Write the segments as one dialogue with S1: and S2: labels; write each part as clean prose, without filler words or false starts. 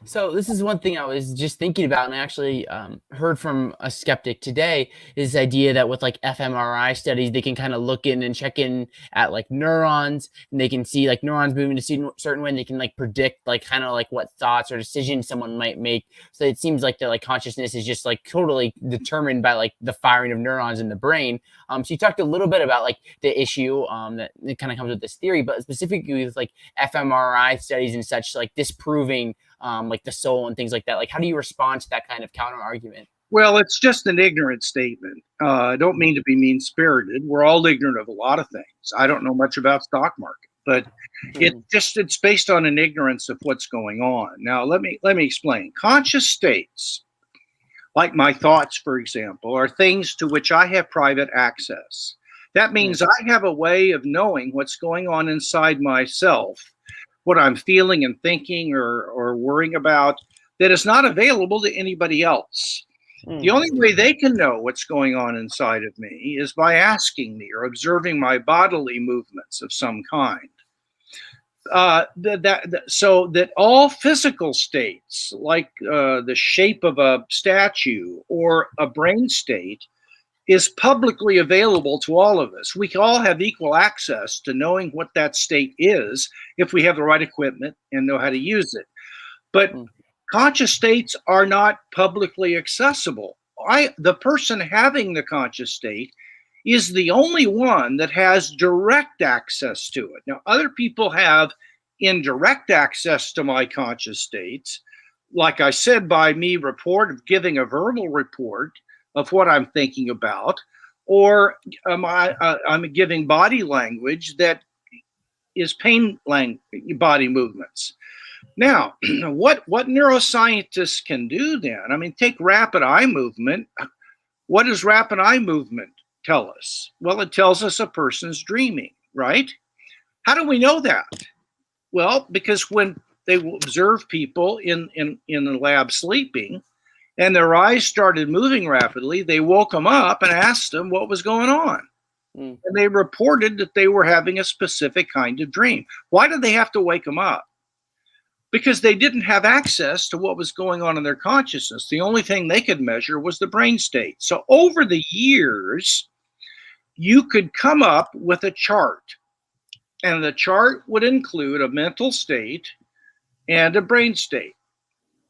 S1: So this is one thing I was just thinking about, and I actually heard from a skeptic today. Is this idea that with like fMRI studies, they can kind of look in and check in at like neurons, and they can see like neurons moving a certain way, and they can like predict like kind of like what thoughts or decisions someone might make. So it seems like the like consciousness is just like totally determined by like the firing of neurons in the brain. So you talked a little bit about like the issue that it kind of comes with this theory, but specifically with like fMRI studies and such, like disproving like the soul and things like that. Like, how do you respond to that kind of counter argument?
S2: Well, it's just an ignorant statement. I don't mean to be mean spirited. We're all ignorant of a lot of things. I don't know much about stock market, but it's based on an ignorance of what's going on. Now, let me explain. Conscious states, like my thoughts, for example, are things to which I have private access. That means I have a way of knowing what's going on inside myself, what I'm feeling and thinking or worrying about, that is not available to anybody else. The only way they can know what's going on inside of me is by asking me or observing my bodily movements of some kind. So that all physical states, like the shape of a statue or a brain state, is publicly available to all of us. We all have equal access to knowing what that state is if we have the right equipment and know how to use it. But conscious states are not publicly accessible. The person having the conscious state is the only one that has direct access to it. Now, other people have indirect access to my conscious states, like I said, by me giving a verbal report of what I'm thinking about, or I'm giving body language that is body movements. Now, what neuroscientists can do then? I mean, take rapid eye movement. What does rapid eye movement tell us? Well, it tells us a person's dreaming, right? How do we know that? Well, because when they observe people in the lab sleeping, and their eyes started moving rapidly, they woke them up and asked them what was going on. And they reported that they were having a specific kind of dream. Why did they have to wake them up? Because they didn't have access to what was going on in their consciousness. The only thing they could measure was the brain state. So over the years, you could come up with a chart. And the chart would include a mental state and a brain state.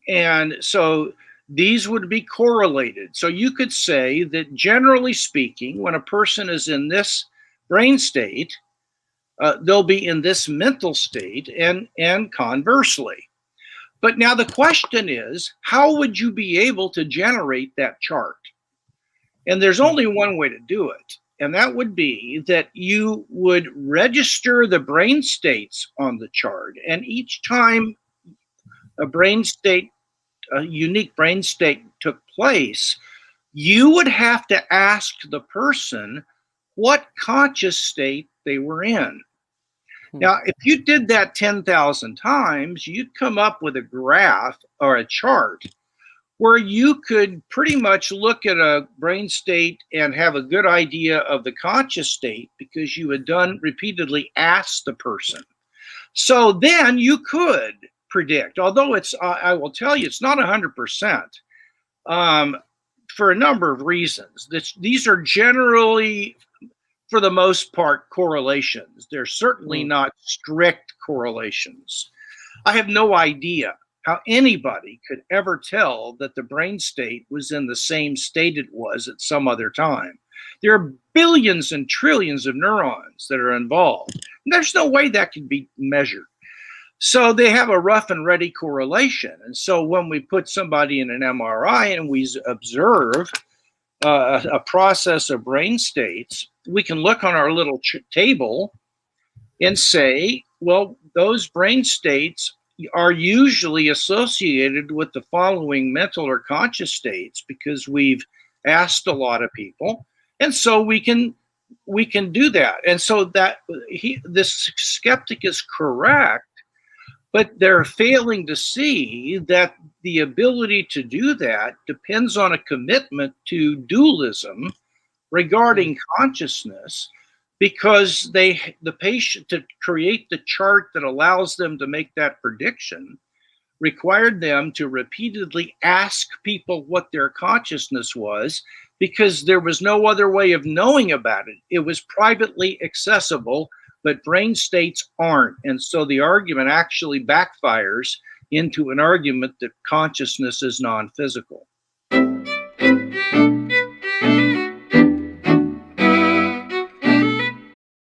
S2: And so these would be correlated. So you could say that generally speaking, when a person is in this brain state, they'll be in this mental state and conversely. But now the question is, how would you be able to generate that chart? And there's only one way to do it. And that would be that you would register the brain states on the chart. And each time a unique brain state took place, you would have to ask the person what conscious state they were in. Now, if you did that 10,000 times, you'd come up with a graph or a chart where you could pretty much look at a brain state and have a good idea of the conscious state because you had repeatedly asked the person. So then you could predict, although I will tell you, it's not 100%, for a number of reasons. These are generally, for the most part, correlations. They're certainly not strict correlations. I have no idea how anybody could ever tell that the brain state was in the same state it was at some other time. There are billions and trillions of neurons that are involved. And there's no way that can be measured. So they have a rough and ready correlation. And so when we put somebody in an MRI and we observe a process of brain states, we can look on our little table and say, well, those brain states are usually associated with the following mental or conscious states because we've asked a lot of people. And so we can do that. And so that this skeptic is correct, but they're failing to see that the ability to do that depends on a commitment to dualism regarding consciousness because the patient, to create the chart that allows them to make that prediction, required them to repeatedly ask people what their consciousness was, because there was no other way of knowing about it. It was privately accessible, but brain states aren't. And so the argument actually backfires into an argument that consciousness is non-physical.